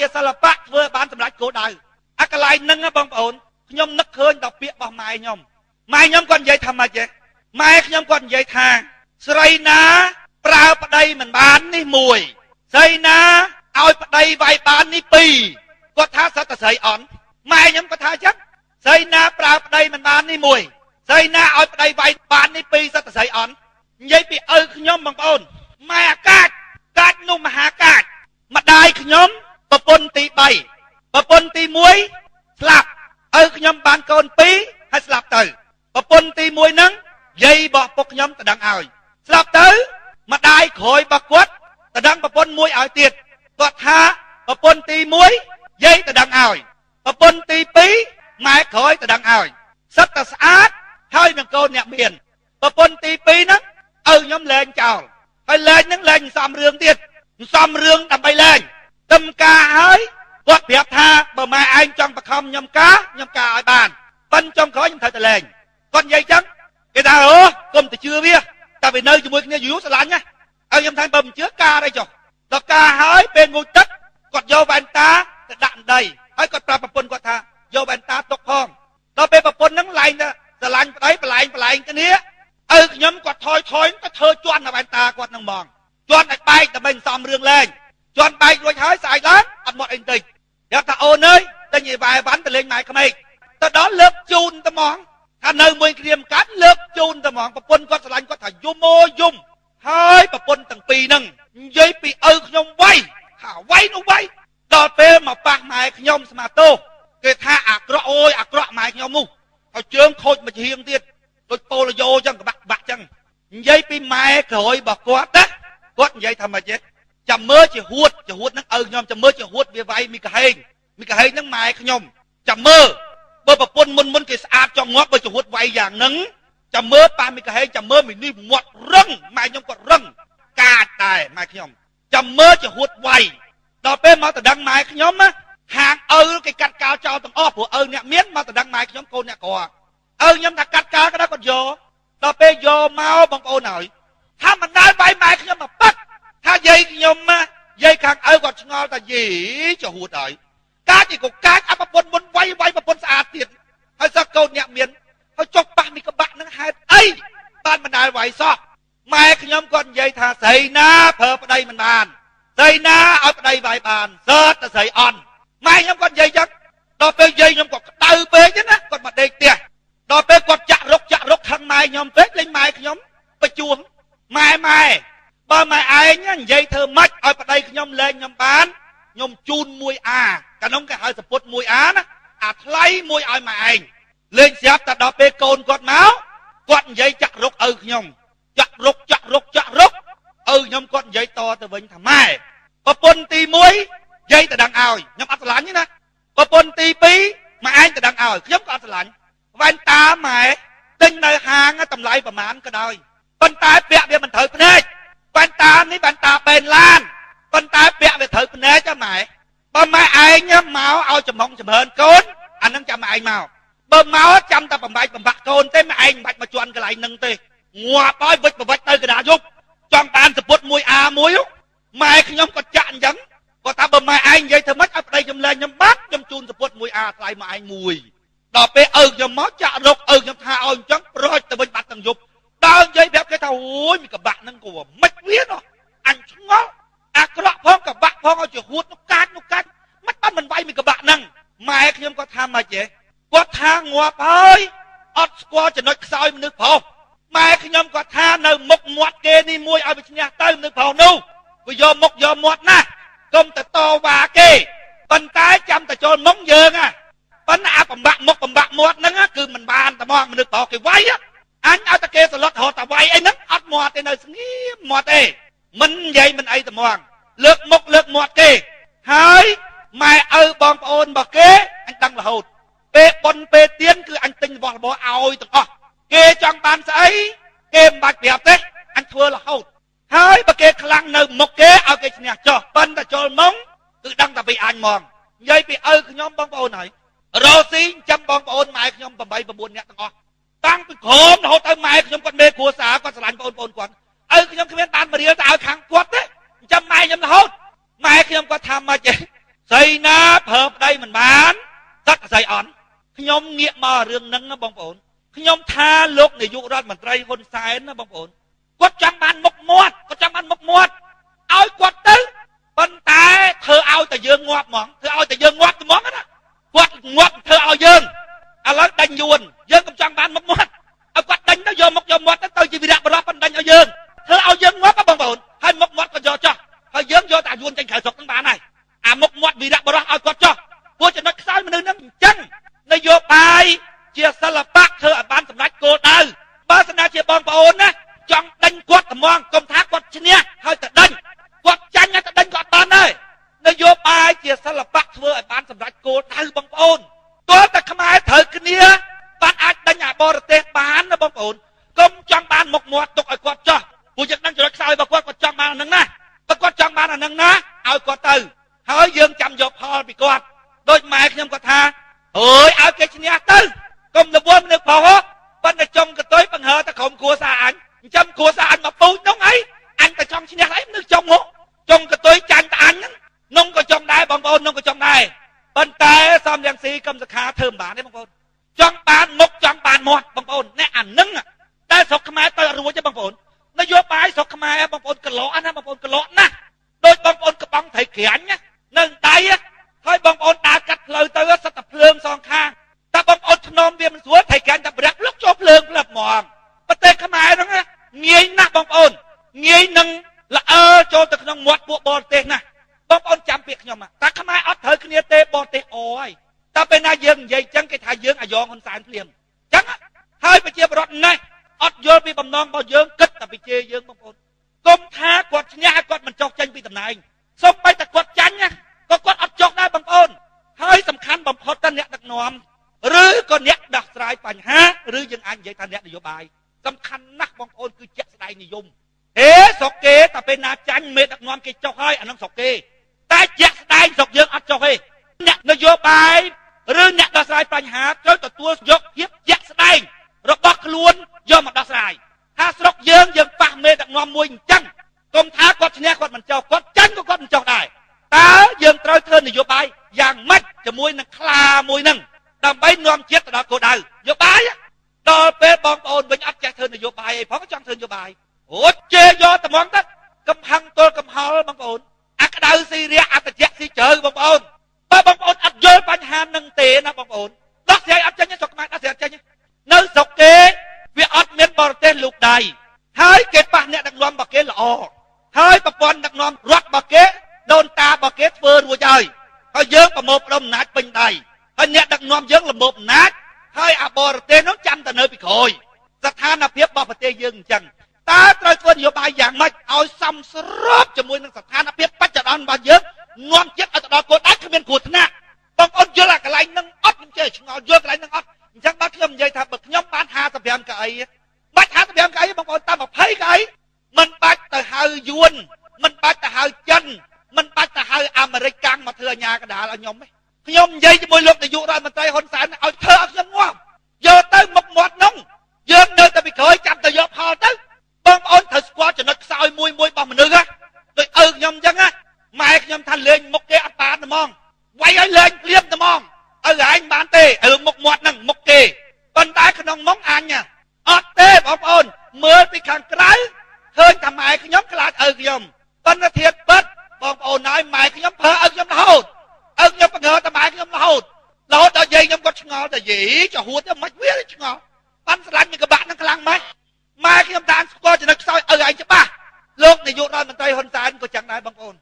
ជាសិល្បៈធ្វើបានសម្រេចគោលដៅអាកន្លែងហ្នឹងបងប្អូនខ្ញុំនឹកឃើញដល់ពាក្យរបស់ម៉ែខ្ញុំគាត់និយាយថាម៉េចទេម៉ែខ្ញុំគាត់និយាយថាស្រីណាប្រើប្តីមិនបាននេះមួយស្រីណាឲ្យប្តីវាយបាននេះពីរគាត់ថាសត្វតែស្រីអន់ម៉ែខ្ញុំគាត់ថាអញ្ចឹងស្រីណាប្រើប្តីមិនបាននេះមួយស្រីណាឲ្យប្តីវាយបាននេះពីរសត្វតែស្រីអន់និយាយពីឪខ្ញុំបងប្អូនម៉ែអាកាចនោះមហាកាចម្ដាយខ្ញុំប្រពន្ធទី3ប្រពន្ធទី1ស្លាប់ឪខ្ញុំបានកូន2ហើយស្លាប់ទៅប្រពន្ធទី1ហ្នឹងយាយរបស់ពុកខ្ញុំតដឹងឲ្យស្លាប់ទៅម្ដាយក្រោយរបស់គាត់តដឹងប្រពន្ធមួយឲ្យទៀតគាត់ថាប្រពន្ធទី1យាយតដឹងឲ្យប្រពន្ធទី2ម៉ែក្រោយតដឹងឲ្យសិតតែស្អាតហើយនឹងកូនអ្នកមានប្រពន្ធទី2ហ្នឹងឪខ្ញុំលែងចោលហើយលែងហ្នឹងលែងសំរឿងទៀតសំរឿងដើម្បីលែងទឹមការហើយគាត់ប្រាប់ថាបើម៉ែឯងចង់បខំខ្ញុំការឲ្យបានប៉ិនចុងក្រោយខ្ញុំត្រូវតែលែងគាត់និយាយចឹងគេថាអូកុំទៅជឿវាតែវានៅជាមួយគ្នាយូរស្រឡាញ់ណាឲ្យខ្ញុំថាបើមិនជឿការអីចុះដល់ការហើយពេលងូតទឹកគាត់យកវ៉ែនតាទៅដាក់ដីហើយគាត់ប្រាប់ប្រពន្ធគាត់ថាយកវ៉ែនតាទុកផងដល់ពេលប្រពន្ធហ្នឹងឡើងទៅស្រឡាញ់ប្តីប្រឡែងគ្នាឪខ្ញុំគាត់ថយទៅធ្វើជន់នៅវ៉ែនតាគាត់ហ្នឹងហ្មងជន់ឲ្យបែកដើម្បីសំរឿងលែងជន់បែករួចហើយស្អែកឡើងអត់មកអីបន្តិចគាត់ថាអូនអើយតែញីវ៉ែវ៉ាន់ទៅលេងម៉ែក្មេកទៅដល់លើកជូនទៅហ្មងថានៅមួយគ្រាមកាត់លើកជូនទៅហ្មងប្រពន្ធគាត់ស្រឡាញ់គាត់ថាយំអូយំហើយប្រពន្ធទាំងពីរហ្នឹងនិយាយពីឪខ្ញុំវាយថាវាយនោះវាយដល់ពេលមកប៉ះម៉ែខ្ញុំស្មាតោគេថាអាក្រក់អូយអាក្រក់ម៉ែខ្ញុំនោះហើយជើងខូចមួយហៀងទៀតដូចប៉ូលីយ៉ូចឹងក្បាក់ចឹងនិយាយពីម៉ែក្រោយរបស់គាត់ណាគាត់និយាយថាម៉េចទេចាំមើលជាហួតហ្នឹងឪខ្ញុំចាំមើលជាហួតវាវាយមីកាហេងហ្នឹងម៉ែខ្ញុំចាំមើលបើប្រពន្ធមុនគេស្អាតចង់ងាប់បើជាហួតវាយយ៉ាងហ្នឹងចាំមើលប៉ាមីកាហេងចាំមើលមីនេះមាត់រឹងម៉ែខ្ញុំគាត់រឹងកាចដែរម៉ែខ្ញុំចាំមើលជាហួតវាយដល់ពេលមកទៅដឹងម៉ែខ្ញុំណាហាងឪគេកាត់កាលចោលទាំងអស់ព្រោះឪអ្នកមានមកទៅដឹងម៉ែខ្ញុំកូនអ្នកក្រឪខ្ញុំថាកាត់កាលក៏គាត់យកដល់ពេលយកមកបងប្អូនហើយថាមិនដែលវាយម៉ែខ្ញុំមកប៉ឹកថាយាយខ្ញុំយាយខាងឪគាត់ឆ្ងល់ថាយីចហួតហើយកាចក៏កាចអប្រពន្ធមុនវាយប្រពន្ធស្អាតទៀតហើយសោះកូនអ្នកមានហើយចុះប៉ះមីក្បាក់នឹងហេតុអីបានមិនដែលវាយសោះម៉ែខ្ញុំគាត់និយាយថាស្រីណាប្រើប្តីមិនបានស្រីណាឲ្យប្តីវាយបានសើតតែស្រីអន់ម៉ែខ្ញុំគាត់និយាយចឹងដល់ពេលយាយខ្ញុំគាត់ក្តៅពេកណាគាត់មកដេកផ្ទះដល់ពេលគាត់ចាក់រុកខាងម៉ែខ្ញុំពេកលេងម៉ែខ្ញុំបញ្ជួងម៉ែបើម៉ែឯងនិយាយធ្វើម៉េចឲ្យប្តីខ្ញុំលែងខ្ញុំបានខ្ញុំជូន 1A កាលនោះគេហៅសពុត 1A ណាអាថ្លៃមួយឲ្យម៉ែឯងលេងស្រាប់តែដល់ពេលកូនគាត់មកគាត់និយាយចាក់រុកឪខ្ញុំចាក់រុកឪខ្ញុំគាត់និយាយតទៅវិញថាម៉ែប្រពន្ធទី1និយាយទៅដឹងឲ្យខ្ញុំអត់ស្រឡាញ់ទេណាប្រពន្ធទី2ម៉ែឯងទៅដឹងឲ្យខ្ញុំក៏អត់ស្រឡាញ់វ៉ែនតាម៉ែទិញនៅហាងតម្លៃប្រមាណក៏ដោយប៉ុន្តែពាក់វាមិនត្រូវភ្នែកវ៉ែនតានេះវ៉ែនតាបេនឡានប៉ុន្តែពាក់វាត្រូវភ្នែកម៉ែបើម៉ែឯងមកឲ្យចំហុងចម្រើនកូនអានឹងចាំម៉ែឯងមកបើមកចាំតែបំបាច់កូនទេម៉ែឯងមិនបាច់មកជន់កន្លែងនឹងទេងាប់ហើយវិចបវិចទៅកណ្ដាលយប់ចង់បានសពុត 1A មួយម៉ែខ្ញុំក៏ចាក់អញ្ចឹងគាត់ថាបើម៉ែឯងនិយាយធ្វើម៉េចឲ្យប្តីខ្ញុំលែងខ្ញុំបាត់ខ្ញុំជូនសពុត 1A ថ្លៃម៉ែឯងមួយដល់ពេលឪខ្ញុំមកចាក់រុកឪខ្ញុំថាឲ្យអញ្ចឹងប្រូចទៅវិញបាត់ទាំងយប់ដល់និយាយប្រាប់គេថាអូយមីក្បាក់ហ្នឹងក៏មិនវាណោះអញឆ្ងល់អាក្រក់ផងក្បាក់ផងឲ្យជាហួតនោះកាចមិនបានមិនវាយមីក្បាក់ហ្នឹងម៉ែខ្ញុំគាត់ថាម៉េចទេគាត់ថាងាប់ហើយអត់ស្គាល់ចំណុចខ្សោយមនុស្សប្រុសម៉ែខ្ញុំគាត់ថានៅមុខមាត់គេនេះមួយឲ្យវាឈ្នះទៅមនុស្សប្រុសនោះវាយកមុខយកមាត់ណាកុំទៅតវ៉ាគេប៉ុន្តែចាំតែចូលមុខយើងប៉ុន្តែអាបំបាក់មុខបំបាក់មាត់ហ្នឹងគឺមិនបានតែមកមនុស្សប្រុសគេវាយអញឲ្យតែគេសន្លត់រហូតតែវាយអីហ្នឹងអត់មាត់ទេនៅស្ងៀមមាត់ទេមិននិយាយមិនអីតែមកលើកមុខលើកមាត់គេហើយម៉ែឪបងប្អូនរបស់គេអញដឹងរហូតពេលប៉ុនពេលទៀនគឺអញទិញរបស់របរឲ្យទាំងអស់គេចង់បានស្អីគេមិនបាច់ប្រាប់ទេអញធ្វើរហូតហើយបើគេខ្លាំងនៅមុខគេឲ្យគេឈ្នះចោះប៉ុន្តែចូលមុងគឺដឹងតែពីអញហ្មងនិយាយពីឪខ្ញុំបងប្អូនហើយរស់ស៊ីចាំបងប្អូនម៉ែខ្ញុំ8 9នាក់ទាំងអស់តាំងពីក្រោមរហូតទៅម៉ែខ្ញុំគាត់មេគ្រួសារគាត់ស្រឡាញ់បងប្អូនគាត់ឪខ្ញុំគ្មានបានមរៀលទៅឲ្យខាងគាត់ទេចាំម៉ែខ្ញុំរហូតម៉ែខ្ញុំគាត់ថាម៉េចទេស ស្រីណាប្រើប្តីមិនបានសត្វស្រីអន់ខ្ញុំងាកមករឿងហ្នឹងណាបងប្អូនខ្ញុំថាលោកនាយករដ្ឋមន្ត្រីហ៊ុនសែនណាបងប្អូនគាត់ចង់បានមុខមាត់គាត់ចង់បានមុខមាត់ឲ្យគាត់ទៅប៉ុន្តែធ្វើឲ្យតែយើងងាប់ហ្មងធ្វើឲ្យតែយើងងាប់ហ្មងណាគាត់ងាប់ធ្វើឲ្យយើងឥឡូវដេញយួនយើងកុំចង់បានមុខមាត់ឲ្យគាត់ដេញទៅយកមុខយកមាត់ទៅជាវីរៈបរិបទបណ្ដេញឲ្យយើងធ្វើឲ្យយើងងាប់បងប្អូនហើយមុខមាត់ក៏យកចោះហើយយើងយកតែយួនចេញក្រៅស្រុកហ្នឹងបានហើយអាមុខមាត់វីរៈបរិបទឲ្យគាត់ចោះពួកចំណុចខ្សោយមនុស្សហ្នឹងអញ្ចឹងនយោបាយជាសិល្បៈធ្វើឲ្យបានសម្រេចគោលដៅបើសិនជាបងប្អូនណាចង់ដេញគាត់ត្មងកុំថាគាត់ឈ្នះហើយទៅដេញគាត់ចាញ់ទៅដេញគាត់បានហើយនយោបាយជាសិល្បៈធ្វើឲ្យបានសម្រេចគោលដៅបងប្អូនទោះតែខ្មែរត្រូវគ្នាបានអាចដេញអាបរទេសបានណាបងប្អូនកុំចង់បានមុខមាត់ទុកឲ្យគាត់ចោះពួកយើងដឹងចំណុចខ្សោយរបស់គាត់ចង់បានអានឹងណាបើគាត់ចង់បានអានឹងណាឲ្យគាត់ទៅហើយយើងចាំយកផលពីគាត់ដូចម៉ែខ្ញុំគាត់ថាអើយឲ្យគេឈ្នះទៅកុំរវល់មនុស្សប្រុសប៉ុន្តែចុងកតុយបង្ហើទៅក្រុមគ្រួសារអញអញ្ចឹងគ្រួសារអញមកពូជនោះអីអញតែចង់ឈ្នះអីមនុស្សចុងហ៎ចុងកតុយចាញ់តែអញហ្នឹងនំក៏ចង់ដែរបងប្អូននំក៏ចង់ដែរប៉ុន្តែសំរងស៊ីកឹមសុខាធ្វើមិនបានទេបងប្អូនចង់បានមុខចង់បានមាត់បងប្អូនអ្នកអានឹងតែស្រុកខ្មែរទៅរួចទេបងប្អូននយោបាយស្រុកខ្មែរបងប្អូនកន្លក់ណាបងប្អូនកន្លក់ណាដូចបងប្អូនកបងត្រីក្រាញ់នៅដៃហើយបងប្អូនដើរកាត់ផ្លូវទៅសិតតែភ្លើងសងខាងតែបងប្អូនធ្នមវាមិនស្រួលត្រីក្រាញ់តែប្រះលុកចូលភ្លើងផ្លឹបហ្មងប្រទេសខ្មែរហ្នឹងងាយណាស់បងប្អូនងាយនឹងល្អើចូលទៅក្នុងមាត់ពួកបរទេសណាបងប្អូនចាំពាក្យខ្ញុំតែខ្មែរអត់ត្រូវគ្នាទេបរទេសអហើយតែពេលណាយើងនិយាយអញ្ចឹងគេថាយើងអាយ៉ងហ៊ុនសែនភ្លាមអញ្ចឹងហើយប្រជាពលរដ្ឋនេះអត់យល់ពីបំណងរបស់យើងគិតតែពីជេរយើងបងប្អូនកុំថាគាត់ឈ្នះហើយគាត់មិនចុះចេញពីតំណែងសូម្បីតែគាត់ចាញ់ក៏គាត់អត់ចុះដែរបងប្អូនហើយសំខាន់បំផុតទៅអ្នកដឹកនាំឬក៏អ្នកដោះស្រាយបញ្ហាឬយើងអាចនិយាយថាអ្នកនយោបាយសំខាន់ណាស់បងប្អូនគឺជាក់ស្ដែងនិយមស្រុកគេតែពេលណាចាញ់មេដឹកនាំគេចុះហើយអានឹងស្រុកគេតែជាក់ស្ដែងស្រុកយើងអត់ចុះទេអ្នកនយោបាយឬអ្នកដោះស្រាយបញ្ហាត្រូវទទួលយកភាពជាក់ស្ដែងរបស់ខ្លួនយកមកដោះស្រាយថាស្រុកយើងប៉ះមេដឹកនាំមួយអញ្ចឹងកុំថាគាត់ឈ្នះគាត់មិនចុះគាត់ចាញ់ក៏គាត់មិនចុះដែរតើយើងត្រូវធ្វើនយោបាយយ៉ាងម៉េចជាមួយនឹងខ្លាមួយហ្នឹងដើម្បីនាំជាតិទៅដល់គោលដៅនយោបាយដល់ពេលបងប្អូនវិញអត់ចេះធ្វើនយោបាយអីផងចង់ធ្វើនយោបាយអូជេរយកត្មងទៅកំហឹងទល់កំហល់បងប្អូនអាក្តៅស៊ីរះអត្តចៈស៊ីជ្រៅបងប្អូនបើបងប្អូនអត់យល់បញ្ហានឹងទេណាបងប្អូនដោះស្រាយអត់ចេញស្រុកខ្មែរដោះស្រាយអត់ចេញនៅស្រុកគេវាអត់មានបរទេសលូកដៃហើយគេប៉ះអ្នកដឹកនាំរបស់គេល្អហើយប្រព័ន្ធដឹកនាំរដ្ឋរបស់គេដូនតារបស់គេធ្វើរួចហើយយើងប្រមូលផ្ដុំអំណាចពេញដៃហើយអ្នកដឹកនាំយើងលំបអំណាចហើយអាបរទេសនោះចាំតែនៅពីក្រោយស្ថានភាពរបស់ប្រទេសយើងអញ្ចឹងតើត្រូវធ្វើនយោបាយយ៉ាងម៉េចឲ្យសមស្របជាមួយនឹងស្ថានភាពបច្ចុប្បន្នរបស់យើងនាំជាតិឲ្យទៅដល់គោលដៅគ្មានគ្រោះថ្នាក់បងប្អូនយល់អាកន្លែងហ្នឹងអត់ខ្ញុំចេះឆ្ងល់យល់កន្លែងហ្នឹងអត់អញ្ចឹងបាទខ្ញុំនិយាយថាបើខ្ញុំបាន55កៅអីបាច់55កៅអីបងប្អូនតាម20កៅអីមិនបាច់ទៅហៅយួនមិនបាច់ទៅហៅចិនមិនបាច់ទៅហៅអាមេរិកកាំងមកធ្វើអាញាកដាលឲ្យខ្ញុំទេខ្ញុំនិយាយជាមួយលោកនាយករដ្ឋមន្ត្រីហ៊ុនសែនឲ្យធ្វើឲ្យខ្ញុំងាប់យកទៅមុខមាត់នោះយើងនៅតែពីក្រោយចាំទៅយកផលទៅបងប្អូនត្រូវស្គាល់ចំណុចខ្សោយមួយរបស់មនុស្សដូចឪខ្ញុំអញ្ចឹងម៉ែខ្ញុំថាលេងមុខគេអត់បានហ្មងវាយឲ្យលេងភ្លាមហ្មងឪឯងបានទេមុខមាត់ហ្នឹងមុខគេប៉ុន្តែក្នុងមុខអញអត់ទេបងប្អូនមើលពីខាងក្រៅឃើញថាម៉ែខ្ញុំខ្លាចឪខ្ញុំប៉ុន្តែធៀបពិតបងប្អូនហើយម៉ែខ្ញុំប្រើឪខ្ញុំរហូតឪខ្ញុំបង្ហើតែម៉ែខ្ញុំរហូតដល់យាយខ្ញុំគាត់ឆ្ងល់តែយាយចហួតទៅមិនវាឆ្ងល់បានស្រឡាញ់នឹងកបាក់នឹងខ្លាំងម៉េចម៉ែខ្ញុំតាមស្គាល់ចំណុចខ្សោយឪឯងច្បាស់លោកនាយករដ្ឋមន្ត្រីហ៊ុនសែនក៏ចឹងដែរបងប្អូន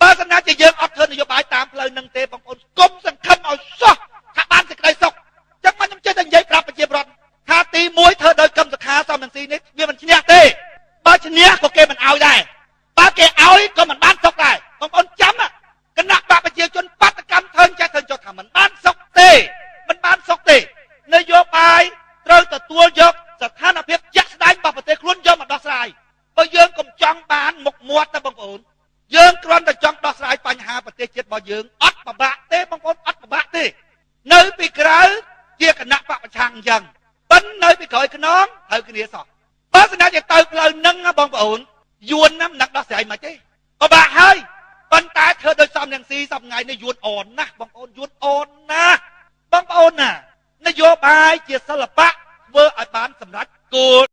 បើសិនណាជាយើងអត់ធ្វើនយោបាយតាមផ្លូវនឹងទេបងប្អូនកុំសង្ឃឹមឲ្យសោះថាបានសេចក្តីសុខចឹងមកខ្ញុំចេះតែនិយាយប្រាប់ប្រជាពលរដ្ឋថាទី1ធ្វើដោយកម្មសខាសំរងស៊ីនេះវាមិនឈ្នះទេបើឈ្នះក៏គេមិនឲ្យដែរបើគេឲ្យក៏មិនបានសុខដែរបងប្អូនចាំគណៈបកប្រជាជនបាតកម្មធ្វើចេះធ្វើចុះថាមិនបានសុខទេមិនបានសុខទេនយោបាយត្រូវទទួលយកស្ថានភាពជាក់ស្ដែងរបស់ប្រទេសខ្លួនយកមកដោះស្រាយបើយើងកុំចង់បានមុខមាត់ទេបងប្អូនយើងគ្រាន់តែចង់ដោះស្រាយបញ្ហាប្រទេសជាតិរបស់យើងអត់ពិបាកទេបងប្អូនអត់ពិបាកទេនៅពីក្រៅជាគណៈបកប្រឆាំងអញ្ចឹងប៉ុន្តែនៅពីក្រោយខ្នងត្រូវគ្នាសោះបើស្នាទៅផ្លូវហ្នឹងបងប្អូនយួនណាមិនដឹកដោះស្រាយមិនទេពិបាកហើយប៉ុន្តែធ្វើដោយសំរង ស៊ីសប្ងៃនេះយួនអូនណាស់បងប្អូនយួនអូនណាស់បងប្អូនណានយោបាយជាសិល្បៈធ្វើឲ្យបានសម្រេចគោល